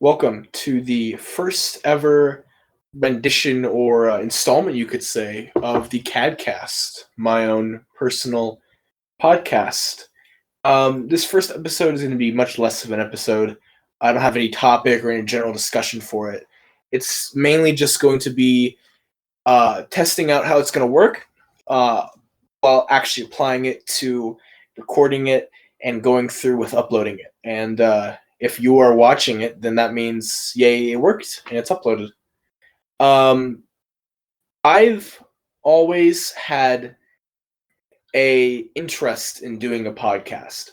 Welcome to the first ever rendition or installment, you could say, of the CADCAST, my own personal podcast. This first episode is going to be much less of an episode. I don't have any topic or any general discussion for it. It's mainly just going to be testing out how it's going to work while actually applying it to recording it and going through with uploading it. And if you are watching it, then that means, yay, it worked and it's uploaded. I've always had a interest in doing a podcast,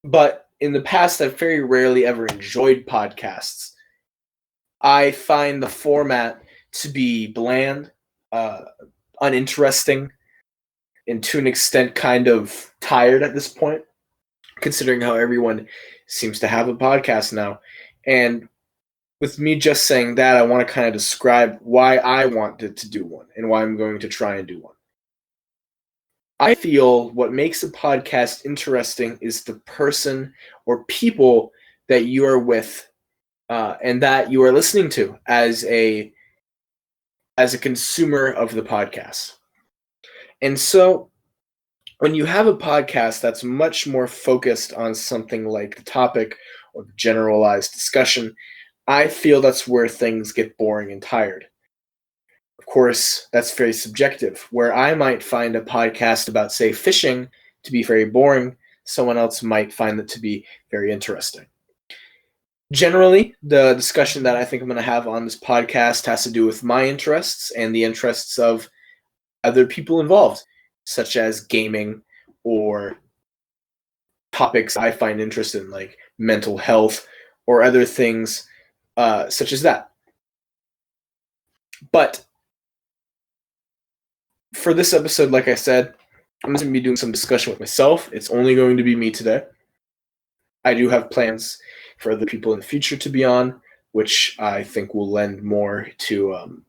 but in the past, I've very rarely ever enjoyed podcasts. I find the format to be bland, uninteresting, and to an extent kind of tired at this point, considering how everyone seems to have a podcast now. And with me just saying that, I want to kind of describe why I wanted to do one and why I'm going to try and do one. I feel what makes a podcast interesting is the person or people that you are with and that you are listening to as a consumer of the podcast. And so when you have a podcast that's much more focused on something like the topic or the generalized discussion, I feel that's where things get boring and tired. Of course, that's very subjective. Where I might find a podcast about, say, fishing to be very boring, someone else might find it to be very interesting. Generally, the discussion that I think I'm going to have on this podcast has to do with my interests and the interests of other people involved, such as gaming or topics I find interesting, like mental health or other things such as that. But for this episode, like I said, I'm going to be doing some discussion with myself. It's only going to be me today. I do have plans for other people in the future to be on, which I think will lend more to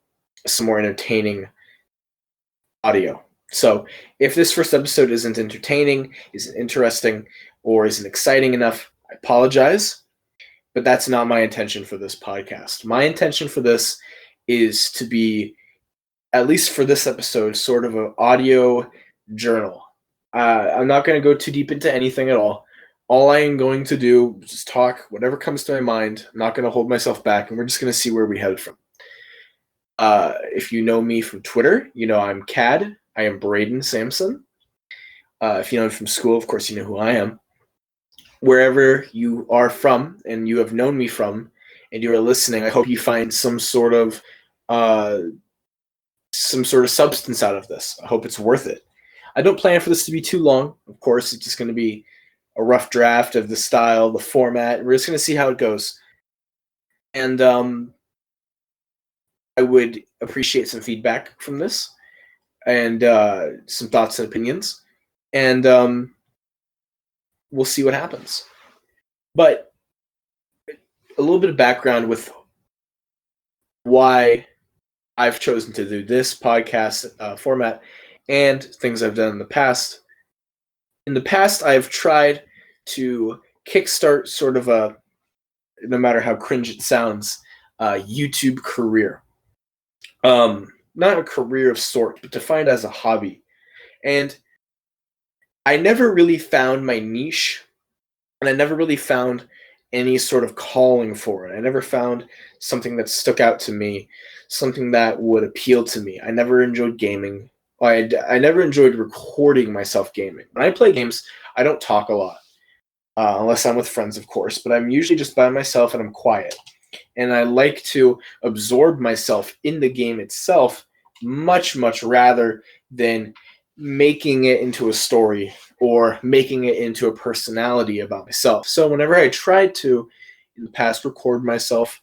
some more entertaining audio. So if this first episode isn't entertaining, isn't interesting, or isn't exciting enough, I apologize, but that's not my intention for this podcast. My intention for this is to be, at least for this episode, sort of an audio journal. I'm not going to go too deep into anything at all. All I am going to do is just talk whatever comes to my mind. I'm not going to hold myself back, and we're just going to see where we head from. If you know me from Twitter, you know I'm CAD. I am Braden Sampson. If you know me from school, of course you know who I am. Wherever you are from and you have known me from and you are listening, I hope you find some sort of substance out of this. I hope it's worth it. I don't plan for this to be too long. Of course, it's just going to be a rough draft of the style, the format. We're just going to see how it goes. And I would appreciate some feedback from this and some thoughts and opinions. And we'll see what happens. But a little bit of background with why I've chosen to do this podcast format and things I've done in the past. In the past, I've tried to kickstart sort of a, no matter how cringe it sounds, YouTube career. Not a career of sort, but defined as a hobby. And I never really found my niche, and I never really found any sort of calling for it. I never found something that stuck out to me, something that would appeal to me. I never enjoyed gaming. I never enjoyed recording myself gaming. When I play games, I don't talk a lot, unless I'm with friends, of course, but I'm usually just by myself and I'm quiet. And I like to absorb myself in the game itself much, much rather than making it into a story or making it into a personality about myself. So whenever I tried to, in the past, record myself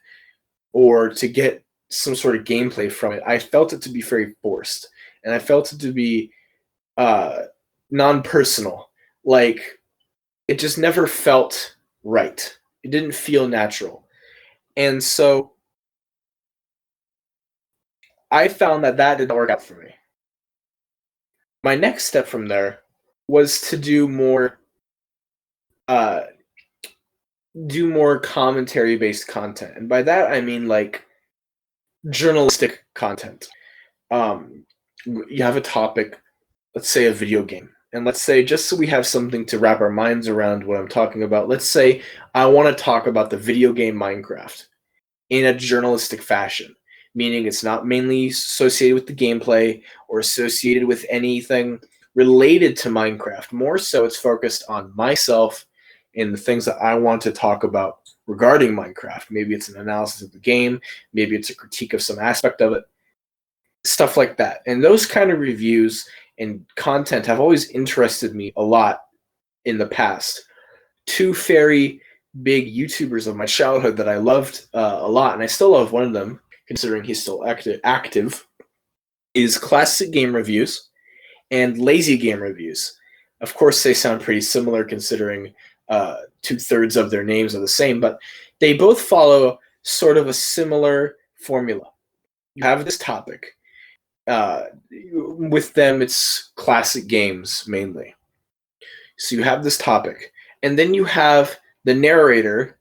or to get some sort of gameplay from it, I felt it to be very forced. And I felt it to be non-personal. Like, it just never felt right. It didn't feel natural. And so I found that didn't work out for me. My next step from there was to do more do more commentary-based content. And by that, I mean like journalistic content. Um, you have a topic, let's say a video game. And let's say, just so we have something to wrap our minds around what I'm talking about, let's say I want to talk about the video game Minecraft in a journalistic fashion, meaning it's not mainly associated with the gameplay or associated with anything related to Minecraft. More so, it's focused on myself and the things that I want to talk about regarding Minecraft. Maybe it's an analysis of the game, maybe it's a critique of some aspect of it, stuff like that. And those kind of reviews and content have always interested me a lot in the past. Two very big YouTubers of my childhood that I loved a lot, and I still love one of them, considering he's still active, is Classic Game Reviews and Lazy Game Reviews. Of course, they sound pretty similar considering 2/3 of their names are the same, but they both follow sort of a similar formula. You have this topic. With them, it's classic games mainly. So you have this topic, and then you have the narrator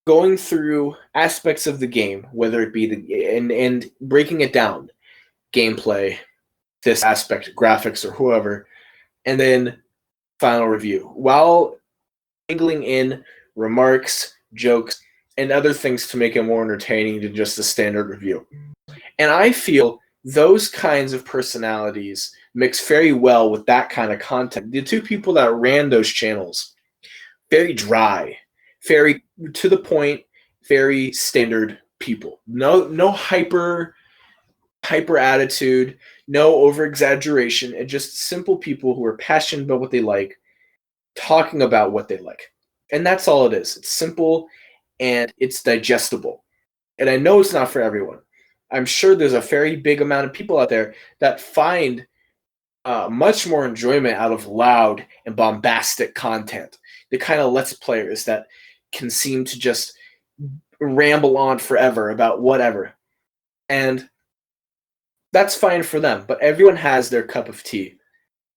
going through aspects of the game, whether it be and breaking it down, gameplay, this aspect, graphics, or whoever, and then final review, while mingling in remarks, jokes, and other things to make it more entertaining than just a standard review. And I feel those kinds of personalities mix very well with that kind of content. The two people that ran those channels, very dry, very to the point, very standard people. No hyper attitude, no over exaggeration, and just simple people who are passionate about what they like, talking about what they like. And that's all it is. It's simple and it's digestible. And I know it's not for everyone. I'm sure there's a very big amount of people out there that find much more enjoyment out of loud and bombastic content. The kind of Let's Players that can seem to just ramble on forever about whatever. And that's fine for them, but everyone has their cup of tea.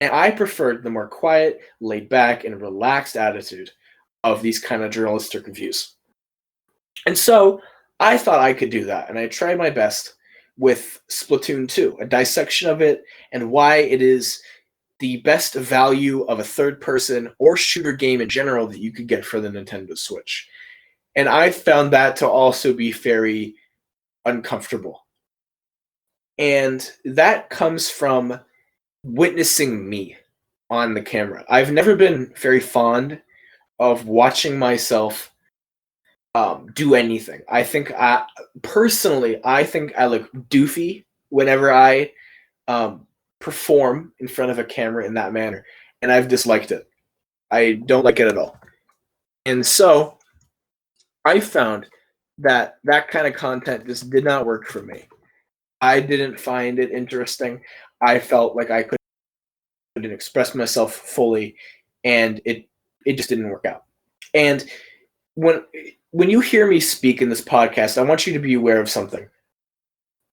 And I preferred the more quiet, laid back, and relaxed attitude of these kind of journalistic reviews. And so I thought I could do that, and I tried my best with Splatoon 2, a dissection of it and why it is the best value of a third-person or shooter game in general that you could get for the Nintendo Switch. And I found that to also be very uncomfortable. And that comes from witnessing me on the camera. I've never been very fond of watching myself do anything. I think personally, I think I look doofy whenever I perform in front of a camera in that manner, and I've disliked it. I don't like it at all. And so I found that that kind of content just did not work for me. I didn't find it interesting. I felt like I couldn't express myself fully, and it just didn't work out. And when you hear me speak in this podcast, I want you to be aware of something.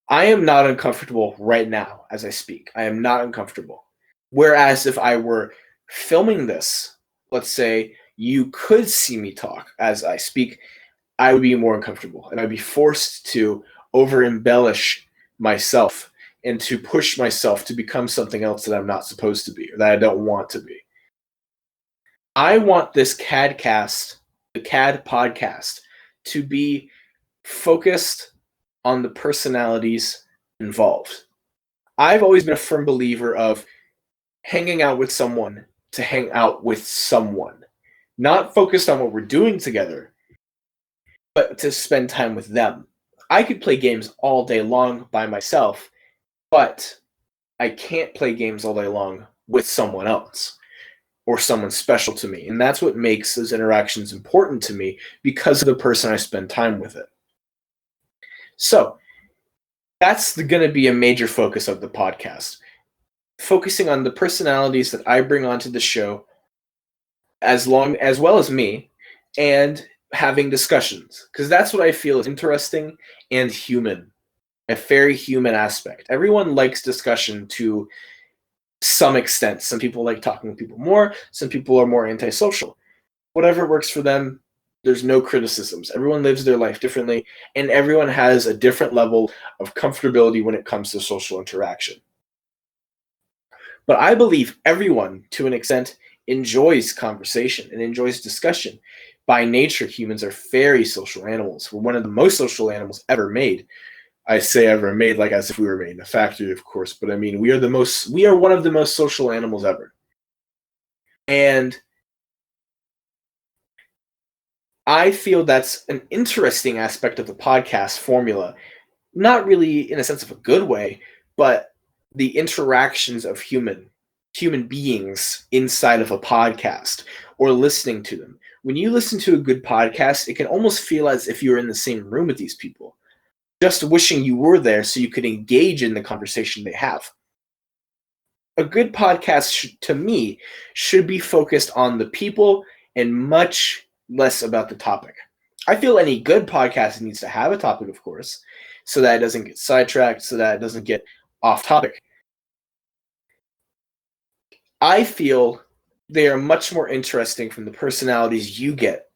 I am not uncomfortable right now as I speak. I am not uncomfortable. Whereas if I were filming this, let's say you could see me talk as I speak, I would be more uncomfortable, and I'd be forced to over-embellish myself and to push myself to become something else that I'm not supposed to be or that I don't want to be. I want this CADCAST, the CAD podcast, to be focused on the personalities involved. I've always been a firm believer of hanging out with someone to hang out with someone, not focused on what we're doing together, but to spend time with them. I could play games all day long by myself, but I can't play games all day long with someone else or someone special to me. And that's what makes those interactions important to me, because of the person I spend time with it. So that's going to be a major focus of the podcast, focusing on the personalities that I bring onto the show, as well as me, and having discussions, because that's what I feel is interesting and human, a very human aspect. Everyone likes discussion to some extent. Some people like talking with people more. Some people are more antisocial. Whatever works for them, There's no criticisms. Everyone lives their life differently, and everyone has a different level of comfortability when it comes to social interaction. But I believe everyone, to an extent, enjoys conversation and enjoys discussion. By nature, humans are very social animals. We're one of the most social animals ever made. I say ever made like as if we were made in a factory, of course, but I mean we are one of the most social animals ever. And I feel that's an interesting aspect of the podcast formula. Not really in a sense of a good way, but the interactions of human beings inside of a podcast or listening to them. When you listen to a good podcast, it can almost feel as if you're in the same room with these people, just wishing you were there so you could engage in the conversation they have. A good podcast, to me, should be focused on the people and much less about the topic. I feel any good podcast needs to have a topic, of course, so that it doesn't get sidetracked, so that it doesn't get off topic. I feel they are much more interesting from the personalities you get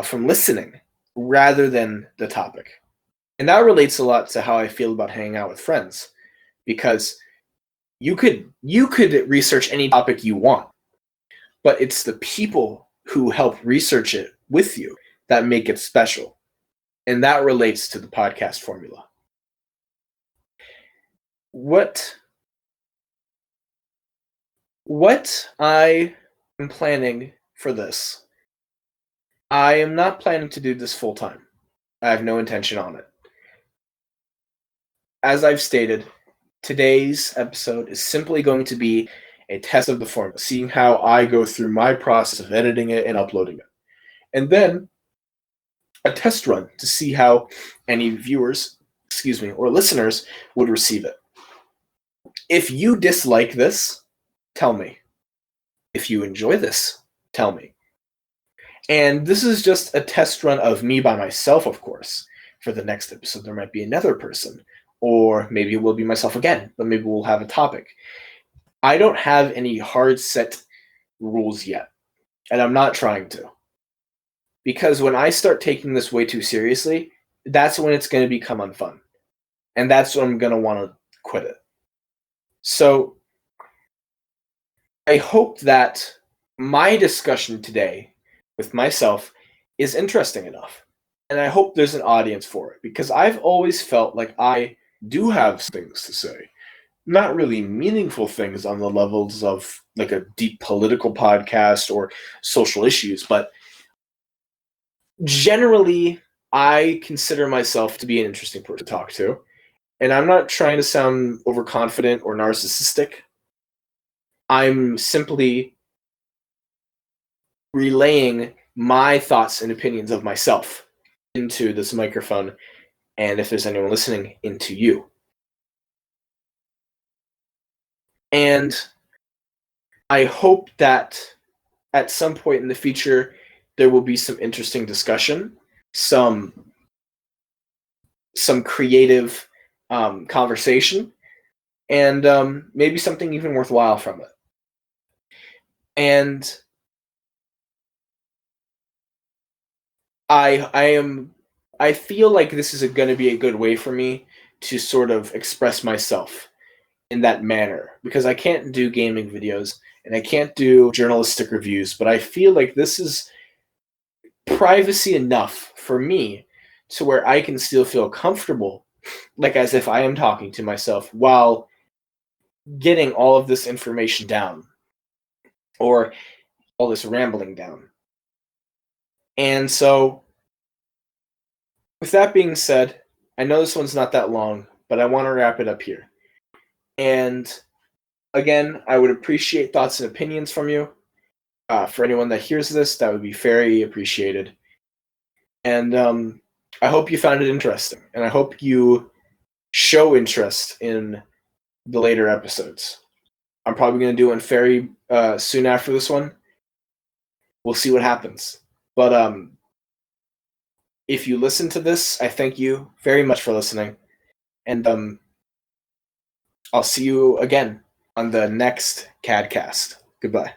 from listening rather than the topic. And that relates a lot to how I feel about hanging out with friends, because you could research any topic you want, but it's the people who help research it with you that make it special. And that relates to the podcast formula. What I am planning for this, I am not planning to do this full time. I have no intention on it. As I've stated, today's episode is simply going to be a test of the formula, seeing how I go through my process of editing it and uploading it. And then a test run to see how any viewers, or listeners would receive it. If you dislike this, tell me. If you enjoy this, tell me. And this is just a test run of me by myself, of course. For the next episode, there might be another person, or maybe it will be myself again, but maybe we'll have a topic. I don't have any hard set rules yet, and I'm not trying to. Because when I start taking this way too seriously, that's when it's going to become unfun. And that's when I'm going to want to quit it. So I hope that my discussion today with myself is interesting enough. And I hope there's an audience for it, because I've always felt like I do have things to say. Not really meaningful things on the levels of like a deep political podcast or social issues, but generally, I consider myself to be an interesting person to talk to. And I'm not trying to sound overconfident or narcissistic. I'm simply relaying my thoughts and opinions of myself into this microphone, and if there's anyone listening, into you. And I hope that at some point in the future, there will be some interesting discussion, some creative conversation, and maybe something even worthwhile from it. And I feel like this is going to be a good way for me to sort of express myself in that manner, because I can't do gaming videos and I can't do journalistic reviews, but I feel like this is privacy enough for me to where I can still feel comfortable, like as if I am talking to myself while getting all of this information down or all this rambling down. And so, with that being said, I know this one's not that long, but I want to wrap it up here. And again, I would appreciate thoughts and opinions from you. For anyone that hears this, that would be very appreciated. And I hope you found it interesting, and I hope you show interest in the later episodes. I'm probably going to do one very soon after this one. We'll see what happens. But if you listen to this, I thank you very much for listening. And I'll see you again on the next CADCAST. Goodbye.